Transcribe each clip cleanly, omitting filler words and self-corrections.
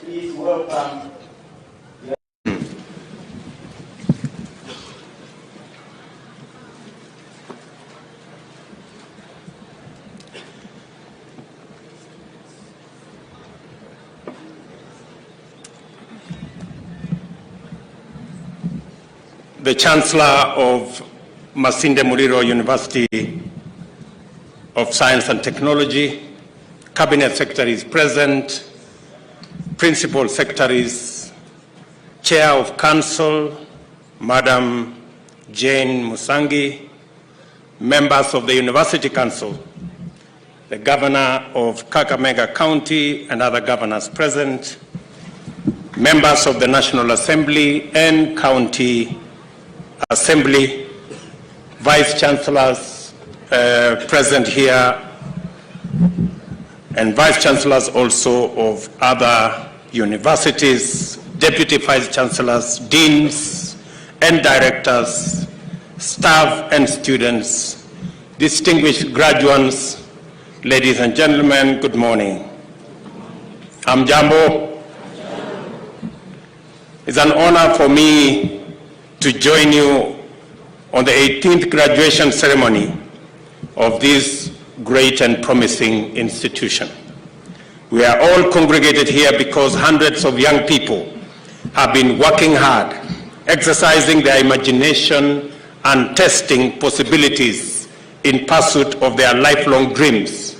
Please welcome the Chancellor of Masinde Muliro University of Science and Technology, Cabinet Secretaries present, Principal Secretaries, Chair of Council, Madam Jane Musangi, members of the University Council, the Governor of Kakamega County and other governors present, members of the National Assembly and County Assembly, Vice Chancellors present here, and Vice Chancellors also of other universities, Deputy Vice Chancellors, Deans and Directors, staff and students, distinguished graduates, ladies and gentlemen, good morning. I'm Jambo. It's an honor for me to join you on the 18th graduation ceremony of this great and promising institution. We are all congregated here because hundreds of young people have been working hard, exercising their imagination and testing possibilities in pursuit of their lifelong dreams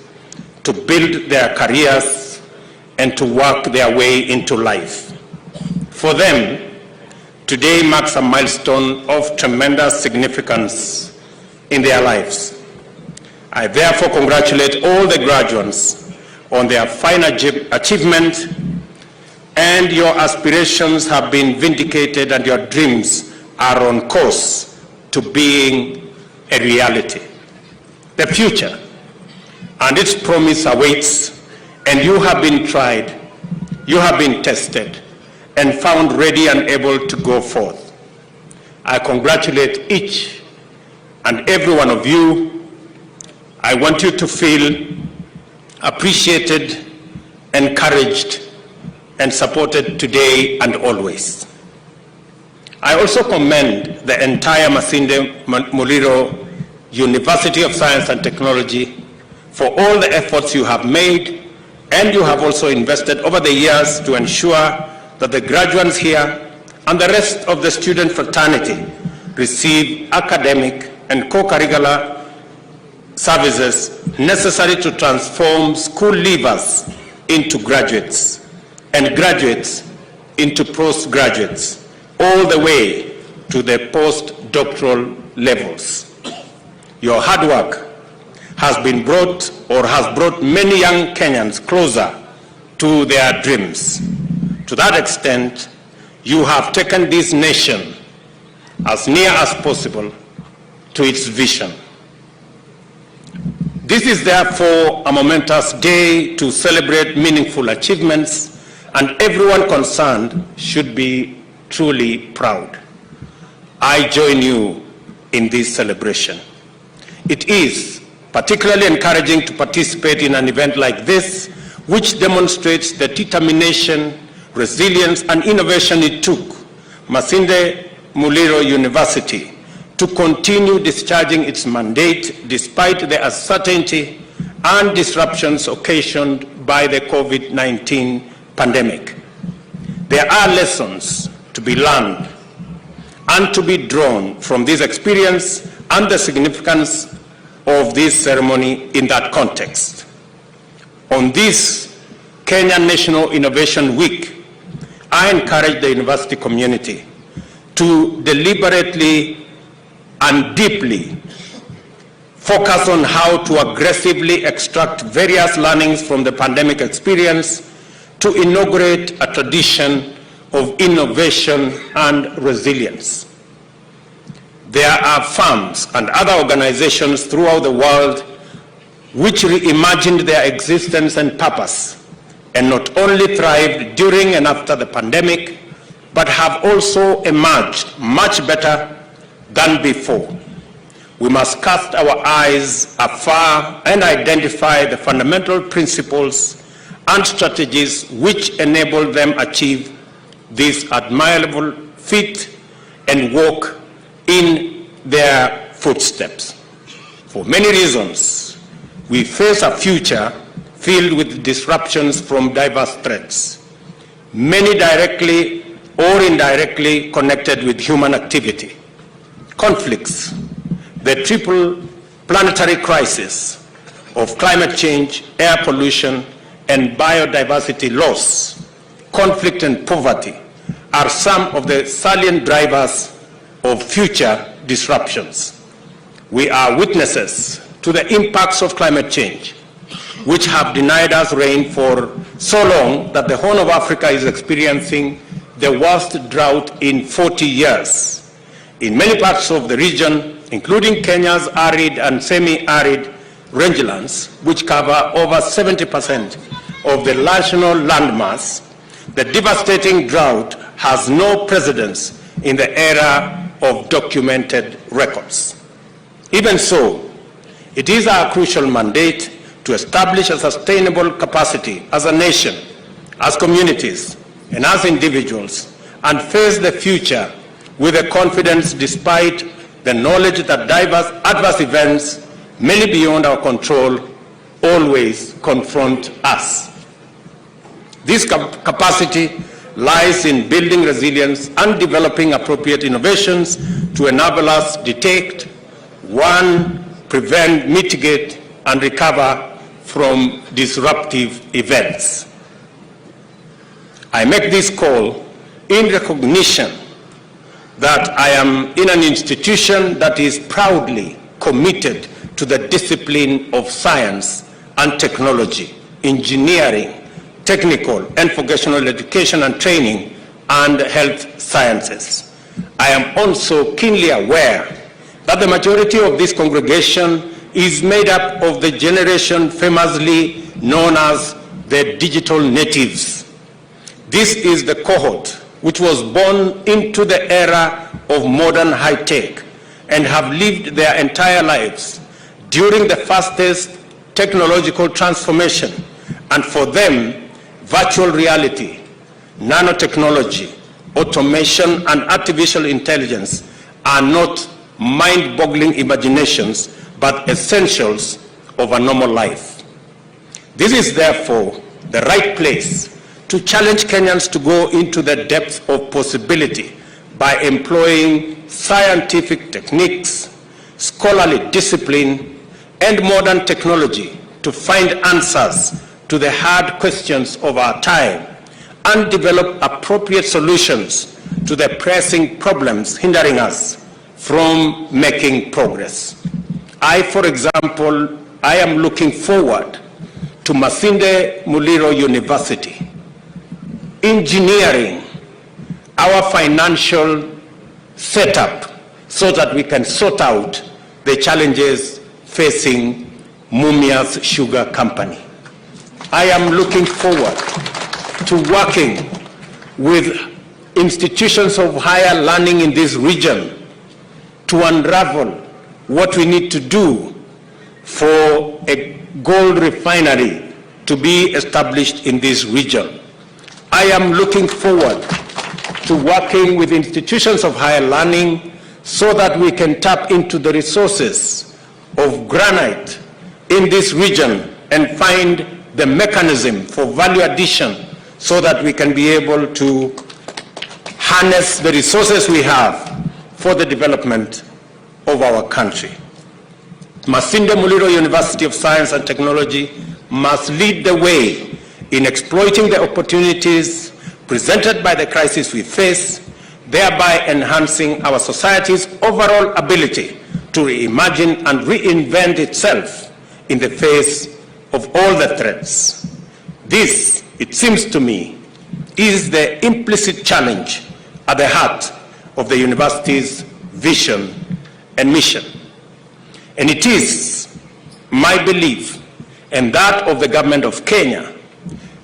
to build their careers and to work their way into life. For them, today marks a milestone of tremendous significance in their lives. I therefore congratulate all the graduates on their fine achievement, and your aspirations have been vindicated and your dreams are on course to being a reality. The future and its promise awaits, and you have been tried, you have been tested, and found ready and able to go forth. I congratulate each and every one of you. I want you to feel appreciated, encouraged, and supported today and always. I also commend the entire Masinde Muliro University of Science and Technology for all the efforts you have made, and you have also invested over the years to ensure that the graduates here and the rest of the student fraternity receive academic and co-curricular services necessary to transform school leavers into graduates and graduates into postgraduates, all the way to the postdoctoral levels. Your hard work has brought many young Kenyans closer to their dreams. To that extent, you have taken this nation as near as possible to its vision. This is therefore a momentous day to celebrate meaningful achievements, and everyone concerned should be truly proud. I join you in this celebration. It is particularly encouraging to participate in an event like this, which demonstrates the determination, resilience, and innovation it took Masinde Muliro University to continue discharging its mandate despite the uncertainty and disruptions occasioned by the COVID-19 pandemic. There are lessons to be learned and to be drawn from this experience and the significance of this ceremony in that context. On this Kenya National Innovation Week, I encourage the university community to deliberately and deeply focus on how to aggressively extract various learnings from the pandemic experience to inaugurate a tradition of innovation and resilience. There are firms and other organizations throughout the world which reimagined their existence and purpose, and not only thrived during and after the pandemic, but have also emerged much better than before. We must cast our eyes afar and identify the fundamental principles and strategies which enable them achieve this admirable feat and walk in their footsteps. For many reasons, we face a future filled with disruptions from diverse threats, many directly or indirectly connected with human activity. Conflicts, the triple planetary crisis of climate change, air pollution, and biodiversity loss, conflict and poverty are some of the salient drivers of future disruptions. We are witnesses to the impacts of climate change, which have denied us rain for so long that the Horn of Africa is experiencing the worst drought in 40 years. In many parts of the region, including Kenya's arid and semi-arid rangelands, which cover over 70% of the national landmass, the devastating drought has no precedence in the era of documented records. Even so, it is our crucial mandate to establish a sustainable capacity as a nation, as communities, and as individuals, and face the future with a confidence despite the knowledge that diverse adverse events, many beyond our control, always confront us. This capacity lies in building resilience and developing appropriate innovations to enable us detect, warn, prevent, mitigate, and recover from disruptive events. I make this call in recognition that I am in an institution that is proudly committed to the discipline of science and technology, engineering, technical and vocational education and training, and health sciences. I am also keenly aware that the majority of this congregation is made up of the generation famously known as the digital natives. This is the cohort which was born into the era of modern high-tech and have lived their entire lives during the fastest technological transformation, and for them, virtual reality, nanotechnology, automation, and artificial intelligence are not mind-boggling imaginations, but essentials of a normal life. This is therefore the right place to challenge Kenyans to go into the depth of possibility by employing scientific techniques, scholarly discipline, and modern technology to find answers to the hard questions of our time and develop appropriate solutions to the pressing problems hindering us from making progress. For example, I am looking forward to Masinde Muliro University engineering our financial setup so that we can sort out the challenges facing Mumia's Sugar Company. I am looking forward to working with institutions of higher learning in this region to unravel what we need to do for a gold refinery to be established in this region. I am looking forward to working with institutions of higher learning so that we can tap into the resources of granite in this region and find the mechanism for value addition so that we can be able to harness the resources we have for the development of our country. Masinde Muliro University of Science and Technology must lead the way in exploiting the opportunities presented by the crisis we face, thereby enhancing our society's overall ability to reimagine and reinvent itself in the face of all the threats. This, it seems to me, is the implicit challenge at the heart of the university's vision and mission. And it is my belief, and that of the government of Kenya,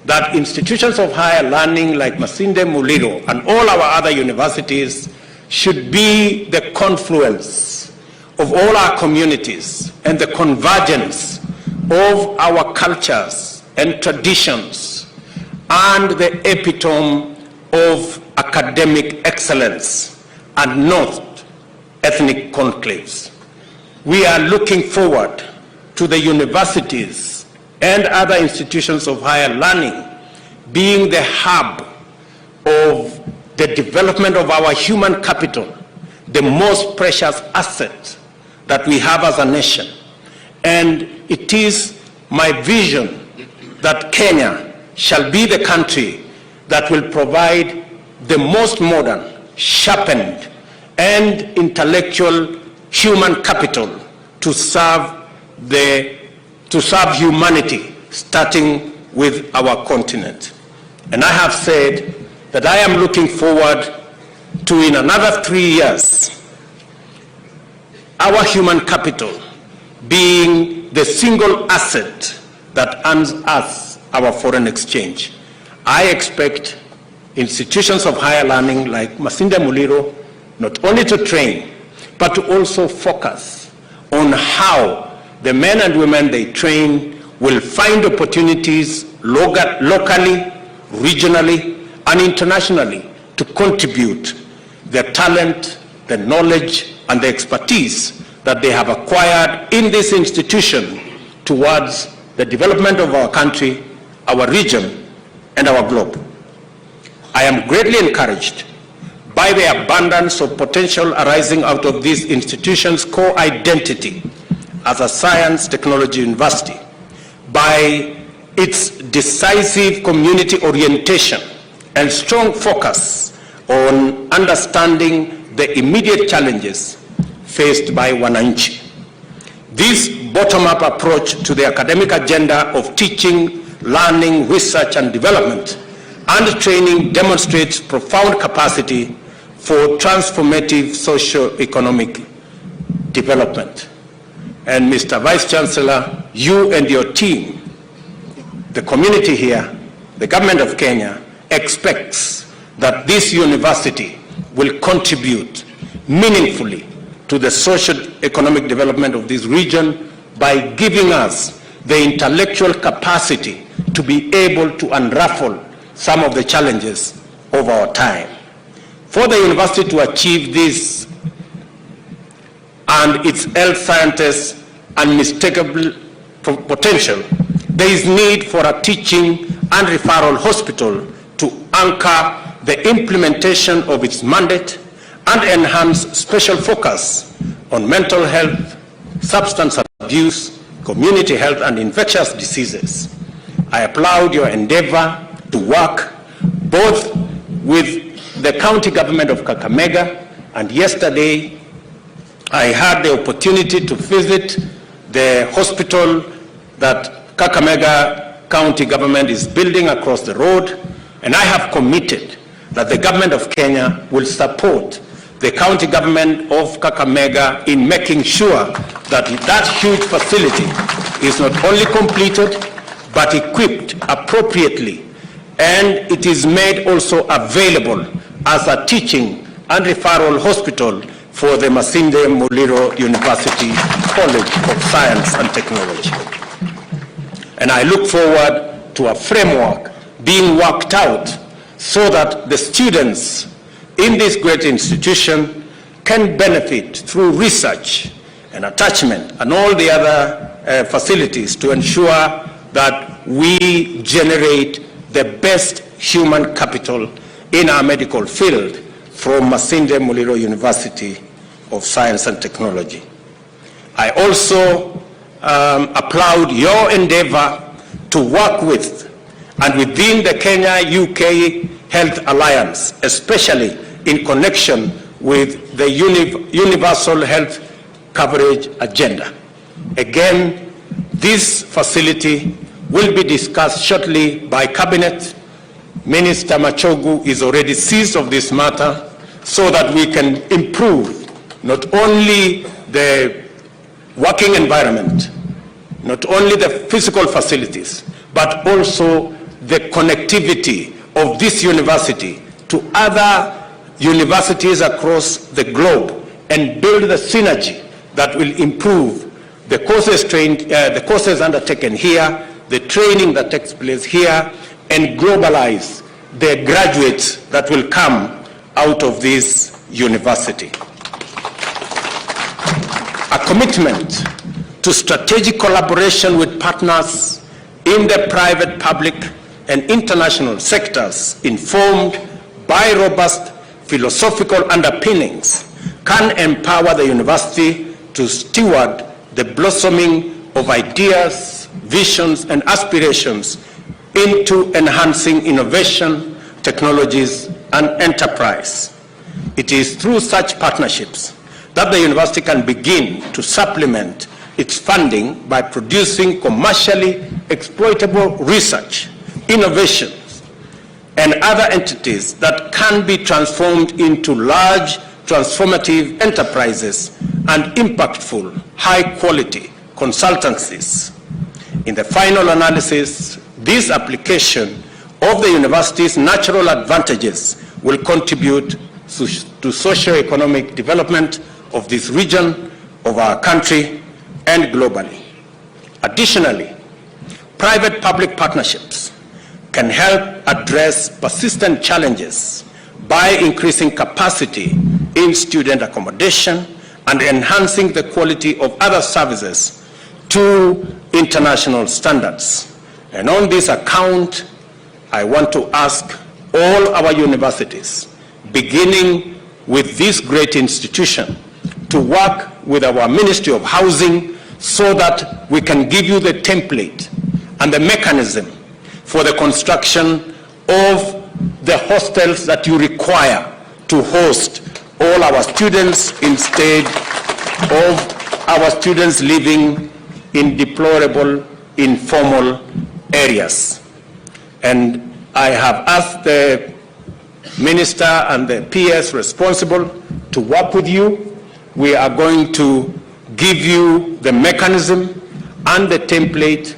that institutions of higher learning like Masinde Muliro and all our other universities should be the confluence of all our communities and the convergence of our cultures and traditions and the epitome of academic excellence and not ethnic conclaves. We are looking forward to the universities and other institutions of higher learning being the hub of the development of our human capital, the most precious asset that we have as a nation. And it is my vision that Kenya shall be the country that will provide the most modern, sharpened, and intellectual human capital to serve humanity, starting with our continent. And I have said that I am looking forward to, in another 3 years, our human capital being the single asset that earns us our foreign exchange. I expect institutions of higher learning like Masinde Muliro not only to train, but to also focus on how the men and women they train will find opportunities locally, regionally, and internationally to contribute their talent, the knowledge, and the expertise that they have acquired in this institution towards the development of our country, our region, and our globe. I am greatly encouraged by the abundance of potential arising out of these institutions' core identity as a science technology university, by its decisive community orientation and strong focus on understanding the immediate challenges faced by wananchi. This bottom-up approach to the academic agenda of teaching, learning, research, and development and training demonstrates profound capacity for transformative socio-economic development. And Mr. Vice Chancellor, you and your team, the community here, the government of Kenya, expects that this university will contribute meaningfully to the socio-economic development of this region by giving us the intellectual capacity to be able to unravel some of the challenges of our time. For the university to achieve this and its health scientists' unmistakable potential, there is need for a teaching and referral hospital to anchor the implementation of its mandate and enhance special focus on mental health, substance abuse, community health, and infectious diseases. I applaud your endeavor to work both with the county government of Kakamega, and yesterday I had the opportunity to visit the hospital that Kakamega County government is building across the road, and I have committed that the government of Kenya will support the county government of Kakamega in making sure that that huge facility is not only completed, but equipped appropriately, and it is made also available as a teaching and referral hospital for the Masinde Muliro University College of Science and Technology. And I look forward to a framework being worked out so that the students in this great institution can benefit through research and attachment and all the other facilities to ensure that we generate the best human capital in our medical field from Masinde Muliro University of Science and Technology. I also applaud your endeavor to work with and within the Kenya-UK Health Alliance, especially in connection with the Universal Health Coverage Agenda. Again, this facility will be discussed shortly by Cabinet. Minister Machogu is already seized of this matter so that we can improve not only the working environment, not only the physical facilities, but also the connectivity of this university to other universities across the globe and build the synergy that will improve the courses undertaken here, the training that takes place here, and globalize the graduates that will come out of this university. A commitment to strategic collaboration with partners in the private, public, and international sectors informed by robust philosophical underpinnings can empower the university to steward the blossoming of ideas, visions, and aspirations into enhancing innovation, technologies, and enterprise. It is through such partnerships that the university can begin to supplement its funding by producing commercially exploitable research, innovations, and other entities that can be transformed into large, transformative enterprises and impactful, high-quality consultancies. In the final analysis, this application of the university's natural advantages will contribute to socio-economic development of this region, of our country, and globally. Additionally, private-public partnerships can help address persistent challenges by increasing capacity in student accommodation and enhancing the quality of other services to international standards. And on this account, I want to ask all our universities, beginning with this great institution, to work with our Ministry of Housing so that we can give you the template and the mechanism for the construction of the hostels that you require to host all our students instead of our students living in deplorable, informal areas. And I have asked the Minister and the PS responsible to work with you. We are going to give you the mechanism and the template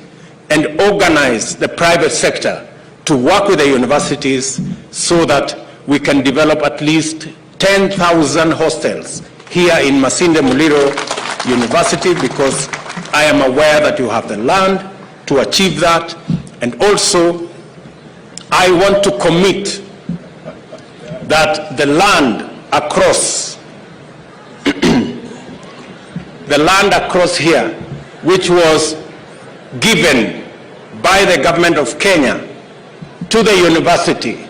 and organize the private sector to work with the universities so that we can develop at least 10,000 hostels here in Masinde Muliro University, because I am aware that you have the land to achieve that. And also, I want to commit that the land across the land across here, which was given by the government of Kenya to the university,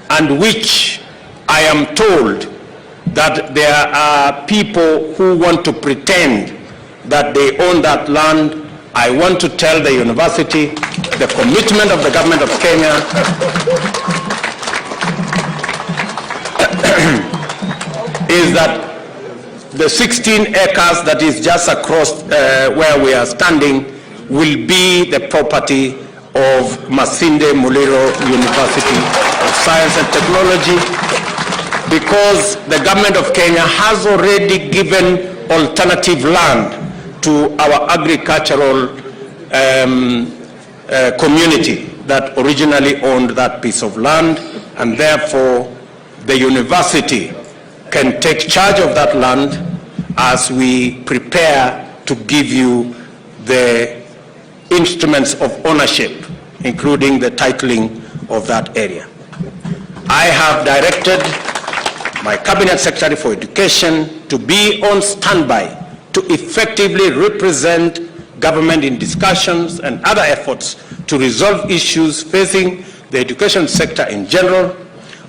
and which I am told that there are people who want to pretend that they own that land. I want to tell the university the commitment of the government of Kenya is that the 16 acres that is just across where we are standing will be the property of Masinde Muliro University of Science and Technology, because the government of Kenya has already given alternative land to our agricultural community that originally owned that piece of land, and therefore the university can take charge of that land as we prepare to give you the instruments of ownership, including the titling of that area. I have directed my Cabinet Secretary for Education to be on standby to effectively represent government in discussions and other efforts to resolve issues facing the education sector in general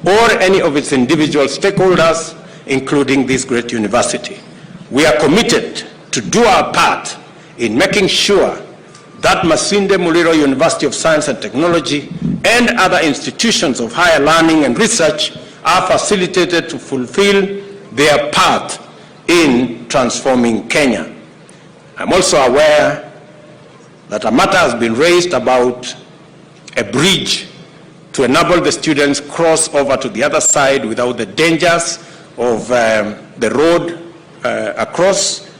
or any of its individual stakeholders, including this great university. We are committed to do our part in making sure that Masinde Muliro University of Science and Technology and other institutions of higher learning and research are facilitated to fulfill their part in transforming Kenya. I'm also aware that a matter has been raised about a bridge to enable the students cross over to the other side without the dangers of the road across,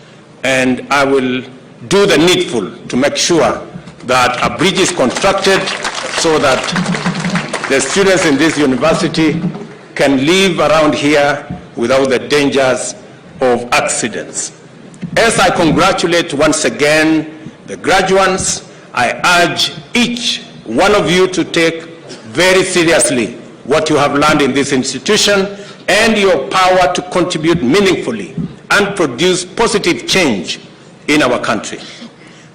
and I will do the needful to make sure that a bridge is constructed so that the students in this university can live around here without the dangers of accidents. As I congratulate once again the graduates, I urge each one of you to take very seriously what you have learned in this institution and your power to contribute meaningfully and produce positive change in our country.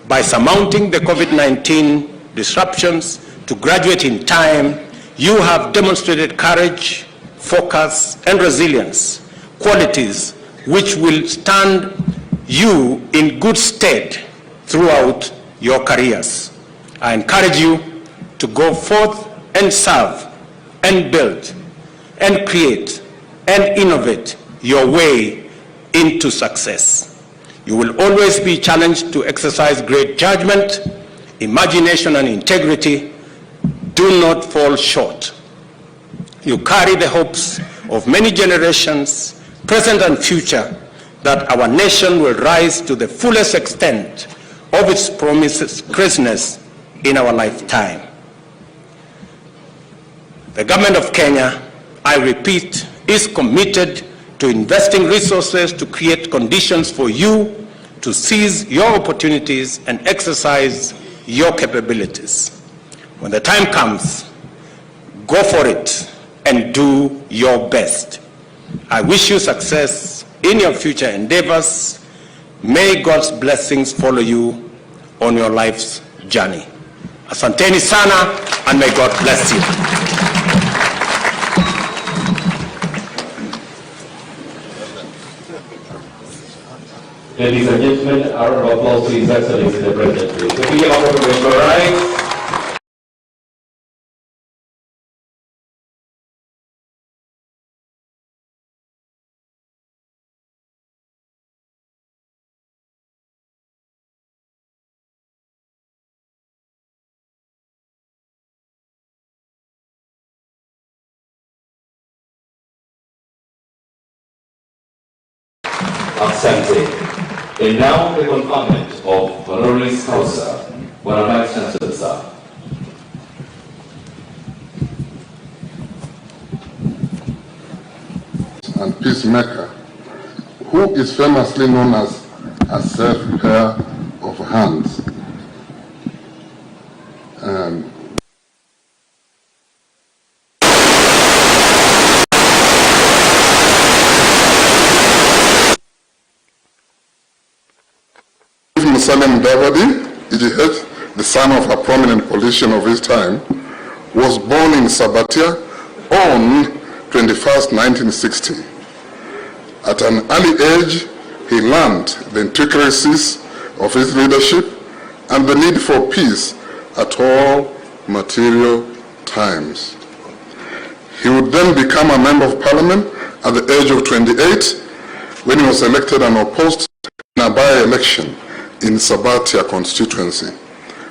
By surmounting the COVID-19 disruptions to graduate in time, you have demonstrated courage, focus, and resilience, qualities which will stand you in good stead throughout your careers. I encourage you to go forth and serve and build and create and innovate your way into success. You will always be challenged to exercise great judgment, imagination, and integrity. Do not fall short. You carry the hopes of many generations, present and future, that our nation will rise to the fullest extent of its promised greatness in our lifetime. The government of Kenya, I repeat, is committed to investing resources to create conditions for you to seize your opportunities and exercise your capabilities. When the time comes, go for it and do your best. I wish you success in your future endeavors. May God's blessings follow you on your life's journey. Asanteni sana, and may God bless you. Ladies and gentlemen, a round of applause to His Excellency the President. The Premier of the Right. Absente. And now the conferment of Honoris Causa, Bwana Vice Chancellor, sir. And peacemaker, who is famously known as a safe pair of hands. Musalia Mudavadi, EGH, the son of a prominent politician of his time, was born in Sabatia on 21st, 1960. At an early age, he learned the intricacies of his leadership and the need for peace at all material times. He would then become a member of parliament at the age of 28 when he was elected and opposed in a by-election in Sabatia constituency,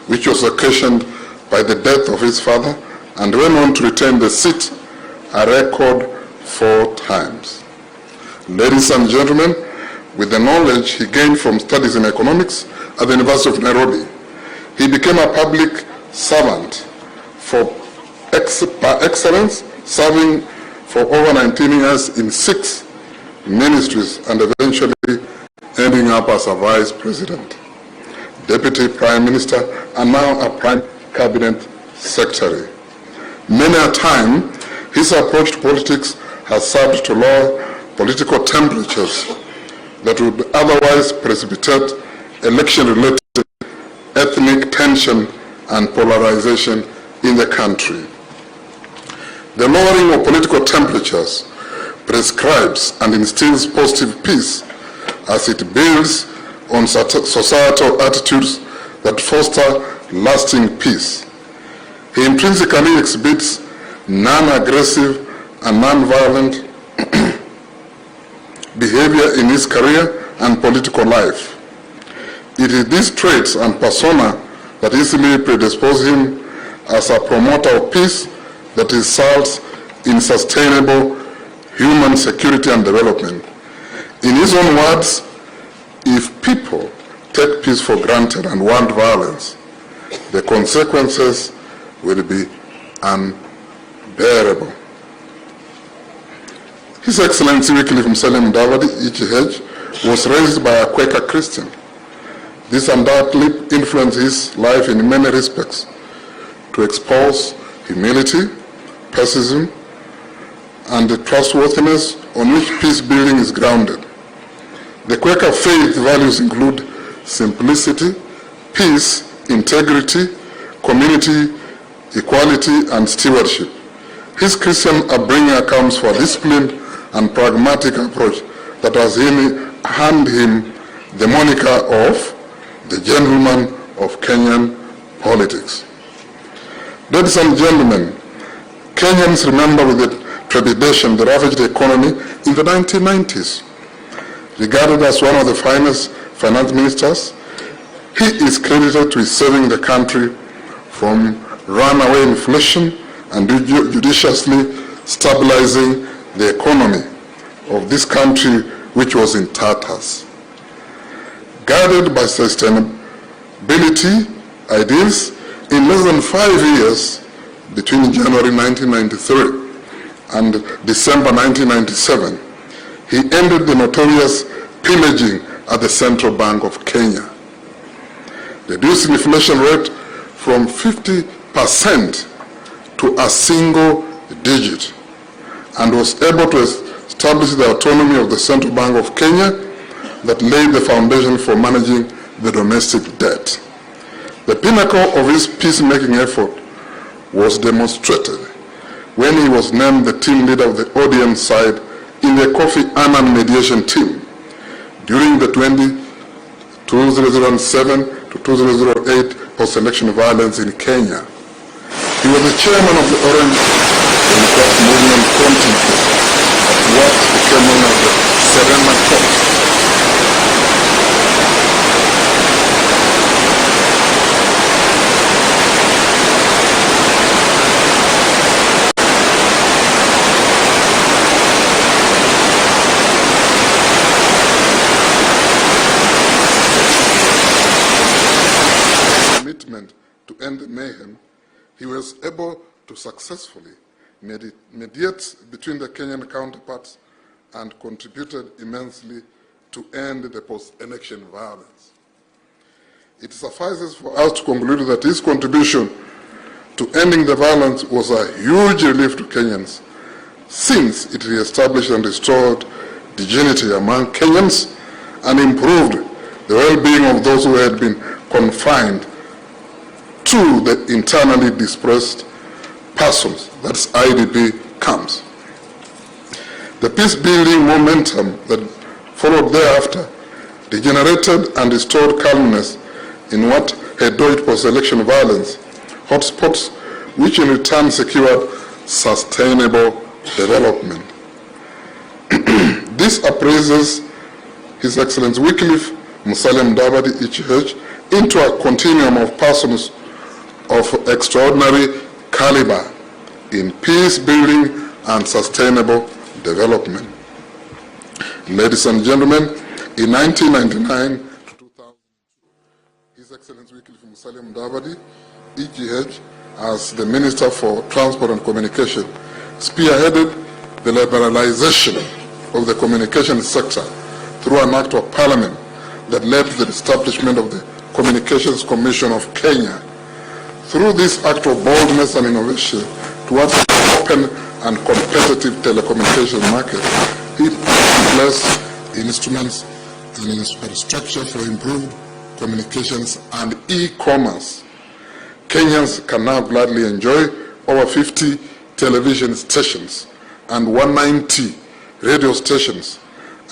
which was occasioned by the death of his father, and went on to retain the seat a record 4 times. Ladies and gentlemen, with the knowledge he gained from studies in economics at the University of Nairobi, he became a public servant by excellence, serving for over 19 years in 6 ministries and eventually ending up as a vice president, deputy prime minister, and now a prime cabinet secretary. Many a time, his approach to politics has served to lower political temperatures that would otherwise precipitate election-related ethnic tension and polarization in the country. The lowering of political temperatures prescribes and instills positive peace as it builds on societal attitudes that foster lasting peace. He intrinsically exhibits non-aggressive and non-violent behavior in his career and political life. It is these traits and persona that easily predispose him as a promoter of peace that results in sustainable human security and development. In his own words, if people take peace for granted and want violence, the consequences will be unbearable. His Excellency Wycliffe Musalia Mudavadi, EGH, was raised by a Quaker Christian. This undoubtedly influenced his life in many respects to expose humility, pacifism, and the trustworthiness on which peace building is grounded. The Quaker faith values include simplicity, peace, integrity, community, equality, and stewardship. His Christian upbringing accounts for a disciplined and pragmatic approach that has earned him the moniker of the gentleman of Kenyan politics. Ladies and gentlemen, Kenyans remember with trepidation the ravaged economy in the 1990s. Regarded as one of the finest finance ministers, he is credited with saving the country from runaway inflation and judiciously stabilizing the economy of this country, which was in tatters. Guided by sustainability ideals, in less than 5 years, between January 1993 and December 1997, he ended the notorious pillaging at the Central Bank of Kenya, reduced inflation rate from 50% to a single digit, and was able to establish the autonomy of the Central Bank of Kenya that laid the foundation for managing the domestic debt. The pinnacle of his peacemaking effort was demonstrated when he was named the team leader of the ODM side in the Kofi Annan mediation team during the 2007 to 2008 post-election violence in Kenya. He was the chairman of the Orange Democratic Movement contingent at what became known as the Serena Corps. To end the mayhem, he was able to successfully mediate between the Kenyan counterparts and contributed immensely to end the post-election violence. It suffices for us to conclude that his contribution to ending the violence was a huge relief to Kenyans, since it re-established and restored dignity among Kenyans and improved the well-being of those who had been confined to the internally displaced persons, that's IDP camps. The peace-building momentum that followed thereafter degenerated and restored calmness in what had dodged post-election violence, hotspots which in return secured sustainable development. This appraises His Excellency Wycliffe Musalia Mudavadi, ECH, into a continuum of persons of extraordinary caliber in peace building and sustainable development. Ladies and gentlemen, in 1999 to 2002, His Excellency Wycliffe Musalia Mudavadi, EGH, as the Minister for Transport and Communication, spearheaded the liberalization of the communications sector through an act of parliament that led to the establishment of the Communications Commission of Kenya. Through this act of boldness and innovation towards an open and competitive telecommunications market, he placed instruments and infrastructure for improved communications and e-commerce. Kenyans can now gladly enjoy over 50 television stations and 190 radio stations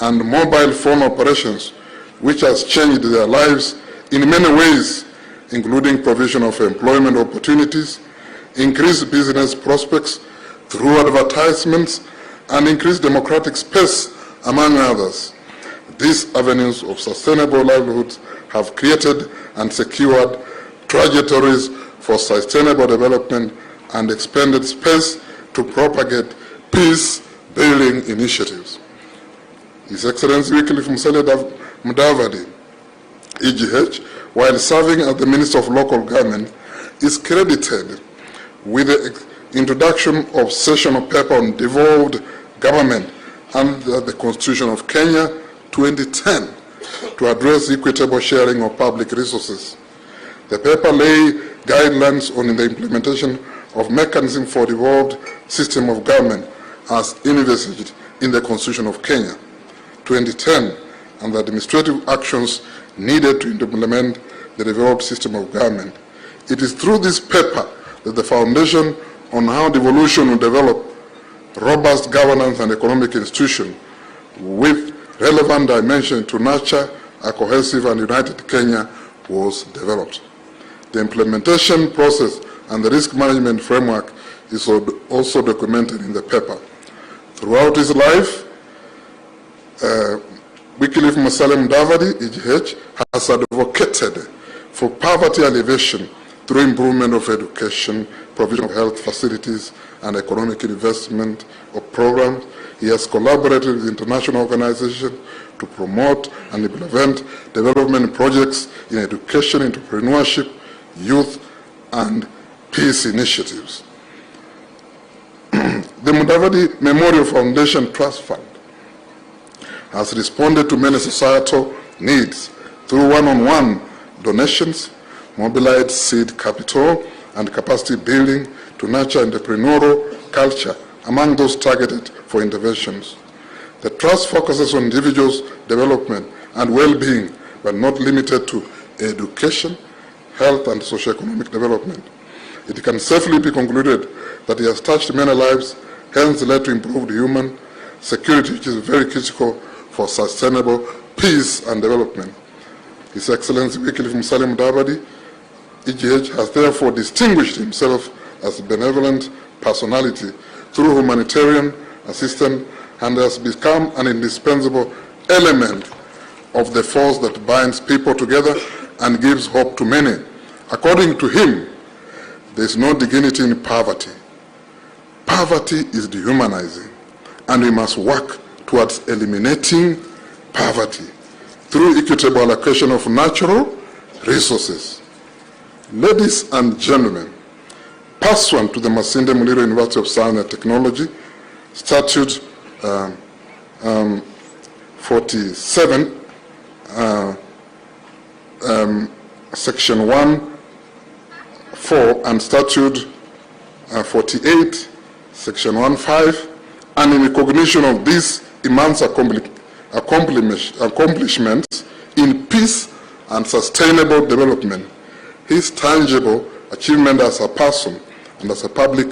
and mobile phone operations, which has changed their lives in many ways, including provision of employment opportunities, increased business prospects through advertisements, and increased democratic space, among others. These avenues of sustainable livelihoods have created and secured trajectories for sustainable development and expanded space to propagate peace-building initiatives. His Excellency Wycliffe Musalia Mudavadi, EGH, while serving as the Minister of Local Government, is credited with the introduction of sessional paper on devolved government under the Constitution of Kenya 2010 to address equitable sharing of public resources. The paper lay guidelines on the implementation of mechanism for devolved system of government as envisaged in the Constitution of Kenya, 2010, and the administrative actions needed to implement the devolved system of government. It is through this paper that the foundation on how devolution will develop robust governance and economic institution with relevant dimension to nurture a cohesive and united Kenya was developed. The implementation process and the risk management framework is also documented in the paper. Throughout his life, Wycliffe Musalia Mudavadi, EGH, has advocated for poverty alleviation through improvement of education, provision of health facilities, and economic investment of programs. He has collaborated with international organizations to promote and implement development projects in education, entrepreneurship, youth, and peace initiatives. The Mudavadi Memorial Foundation Trust Fund has responded to many societal needs through one-on-one donations, mobilized seed capital, and capacity building to nurture entrepreneurial culture among those targeted for interventions. The trust focuses on individuals' development and well-being, but not limited to education, health, and socio-economic development. It can safely be concluded that it has touched many lives, hence led to improved human security, which is very critical for sustainable peace and development. His Excellency Wycliffe Musalia Mudavadi, EGH, has therefore distinguished himself as a benevolent personality through humanitarian assistance and has become an indispensable element of the force that binds people together and gives hope to many. According to him, there is no dignity in poverty. Poverty is dehumanizing, and we must work towards eliminating poverty through equitable allocation of natural resources. Ladies and gentlemen, pursuant to the Masinde Muliro University of Science and Technology, Statute 47, Section 1(4), and Statute 48, Section 1(5), and in recognition of these immense accomplishments in peace and sustainable development, his tangible achievement as a person and as a public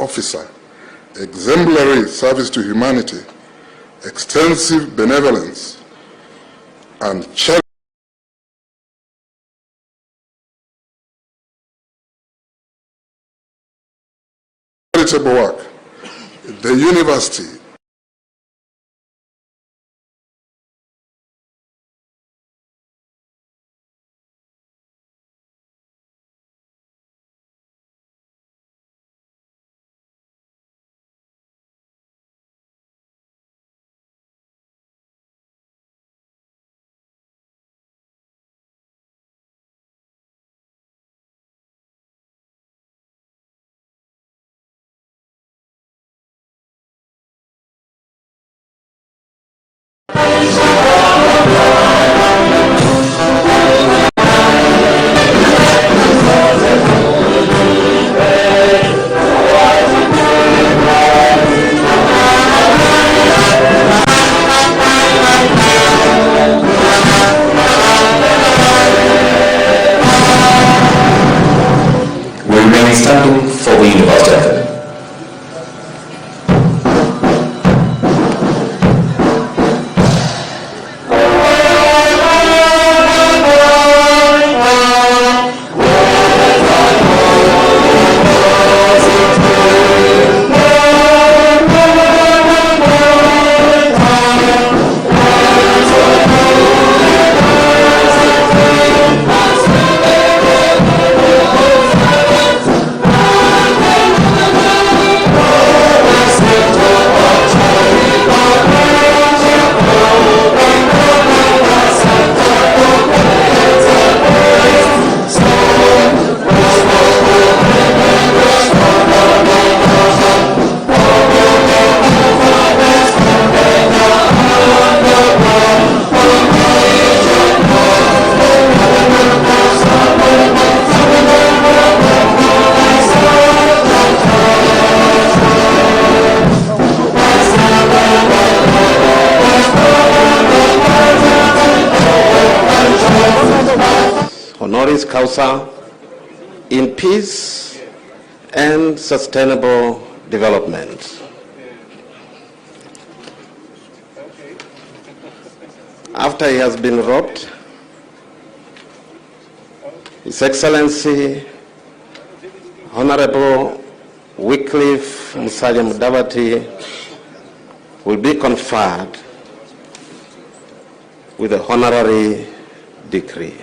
officer, exemplary service to humanity, extensive benevolence, and charitable work, the university honoris causa in peace and sustainable development. After he has been robed, His Excellency Honorable Wycliffe Musalia Mudavadi will be conferred with a honorary degree.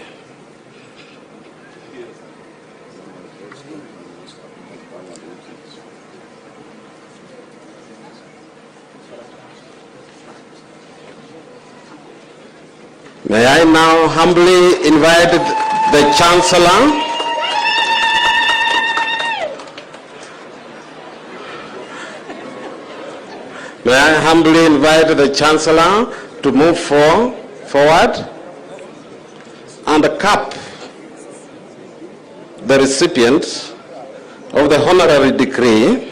May I now humbly invite the Chancellor to move forward and cup the recipient of the honorary degree.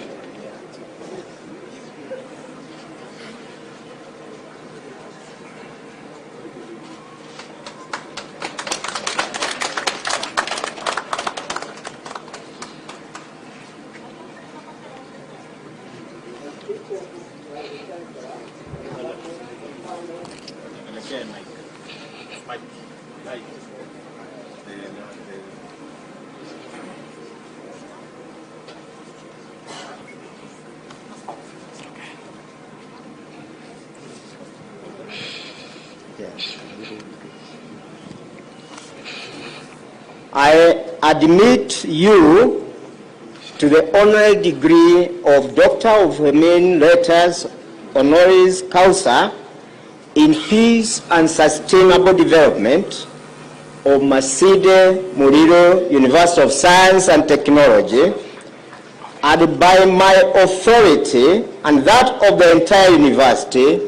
I admit you to the honorary degree of Doctor of Humane Letters honoris causa in Peace and Sustainable Development of Masinde Muliro University of Science and Technology, and by my authority and that of the entire university,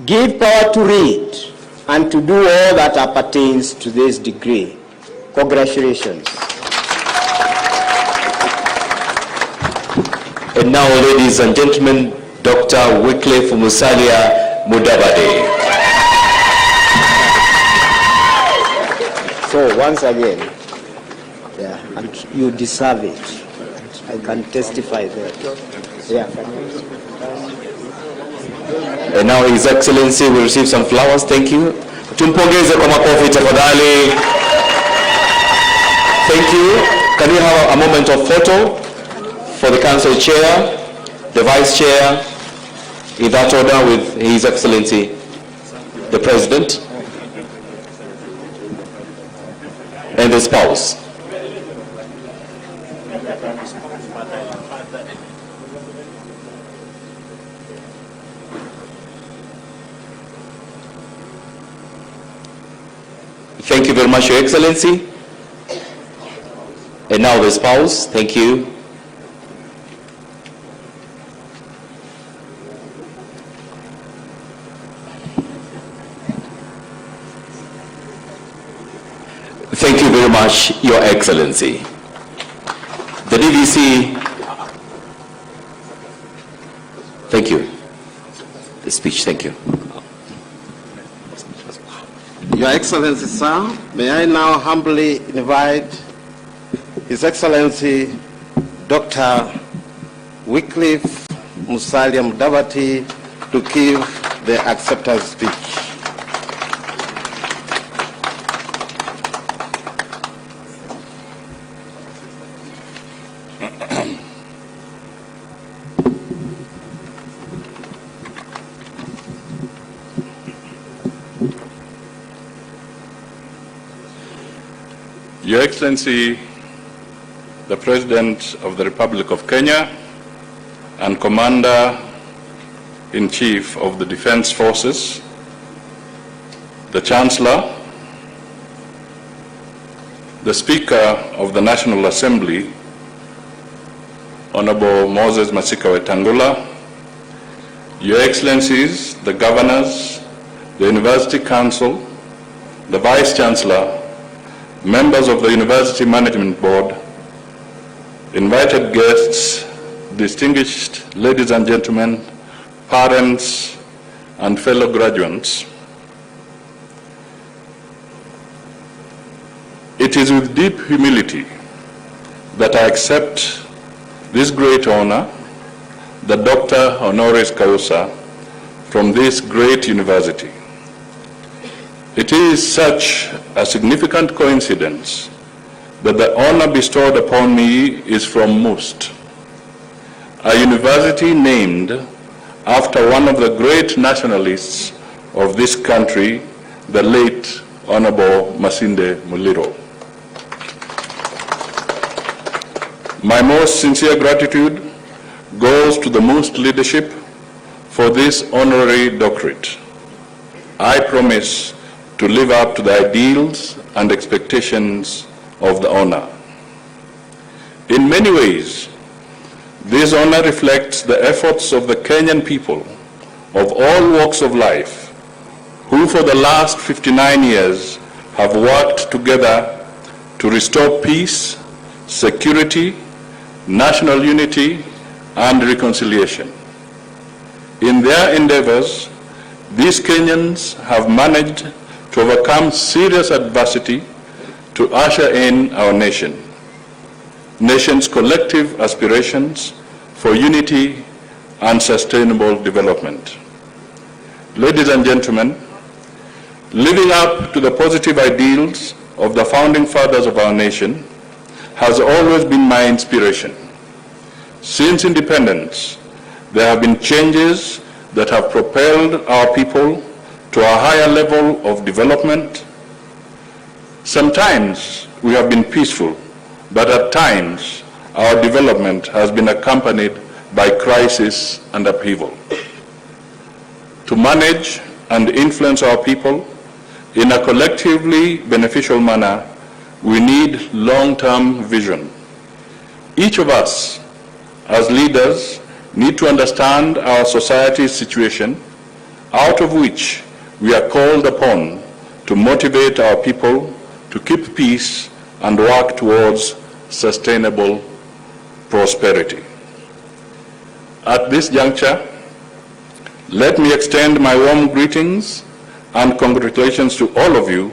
give power to read and to do all that appertains to this degree. Congratulations. And now, ladies and gentlemen, Dr. Wycliffe Musalia Mudavadi. So once again, and you deserve it. I can testify that. And now His Excellency will receive some flowers. Thank you. Tumpongeze kwa makofi tafadhali. Thank you. Can we have a moment of photo for the Council Chair, the Vice Chair, in that order, with His Excellency, the President, and the spouse. Thank you very much, Your Excellency. And now the spouse. Thank you. Thank you very much, Your Excellency. The DVC. Thank you. The speech. Thank you. Your Excellency, sir, may I now humbly invite His Excellency Dr. Wycliffe Musalia Mudavadi to give the acceptance speech. Your Excellency, the President of the Republic of Kenya and Commander-in-Chief of the Defense Forces, the Chancellor, the Speaker of the National Assembly, Honorable Moses Masika Wetangula, Your Excellencies, the Governors, the University Council, the Vice Chancellor, members of the University Management Board, invited guests, distinguished ladies and gentlemen, parents, and fellow graduates. It It is with deep humility that I accept this great honor, the Doctor Honoris Causa, from this great university. It is such a significant coincidence that the honor bestowed upon me is from MUST, a university named after one of the great nationalists of this country, the late Honorable Masinde Muliro. My most sincere gratitude goes to the MUST leadership for this honorary doctorate. I promise to live up to the ideals and expectations of the honor. In many ways, this honor reflects the efforts of the Kenyan people of all walks of life, who for the last 59 years have worked together to restore peace, security, national unity, and reconciliation. In their endeavors, these Kenyans have managed to overcome serious adversity to usher in our nation's collective aspirations for unity and sustainable development. Ladies and gentlemen, living up to the positive ideals of the founding fathers of our nation has always been my inspiration. Since independence, there have been changes that have propelled our people to a higher level of development. Sometimes we have been peaceful, but at times our development has been accompanied by crisis and upheaval. To manage and influence our people in a collectively beneficial manner, we need long-term vision. Each of us, as leaders, need to understand our society's situation, out of which we are called upon to motivate our people to keep peace and work towards sustainable prosperity. At this juncture, let me extend my warm greetings and congratulations to all of you,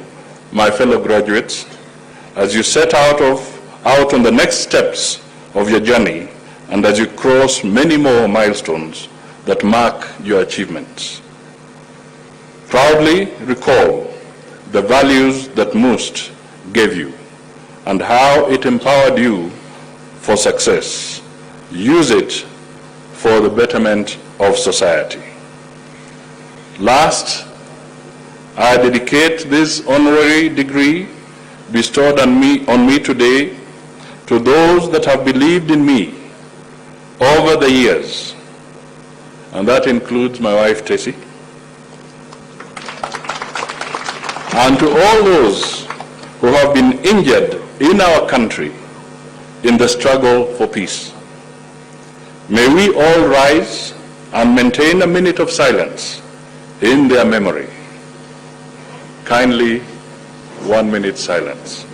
my fellow graduates, as you set out on the next steps of your journey and as you cross many more milestones that mark your achievements. Proudly recall the values that MUST gave you and how it empowered you for success. Use it for the betterment of society. Last, I dedicate this honorary degree bestowed on me today to those that have believed in me over the years, and that includes my wife Tessie, and to all those who have been injured in our country in the struggle for peace. May we all rise and maintain a minute of silence in their memory. Kindly, 1 minute silence.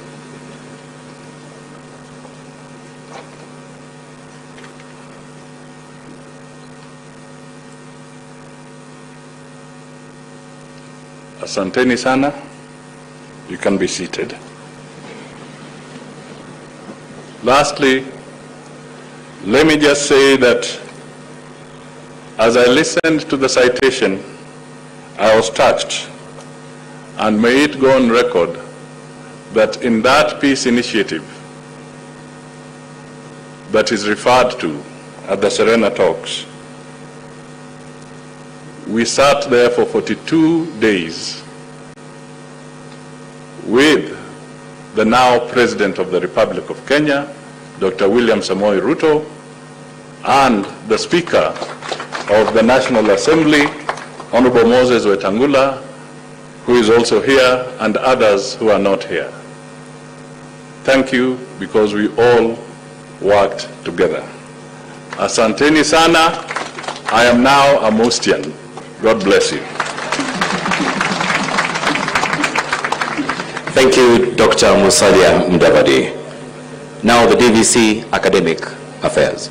Asanteni sana. You can be seated. Lastly, let me just say that as I listened to the citation, I was touched, and may it go on record that in that peace initiative that is referred to at the Serena talks, we sat there for 42 days with the now President of the Republic of Kenya, Dr. William Samoei Ruto, and the Speaker of the National Assembly, Honorable Moses Wetangula, who is also here, and others who are not here. Thank you, because we all worked together. Asanteni sana. I am now a Mustian. God bless you. Thank you, Dr. Musalia Mudavadi. Now the DVC Academic Affairs.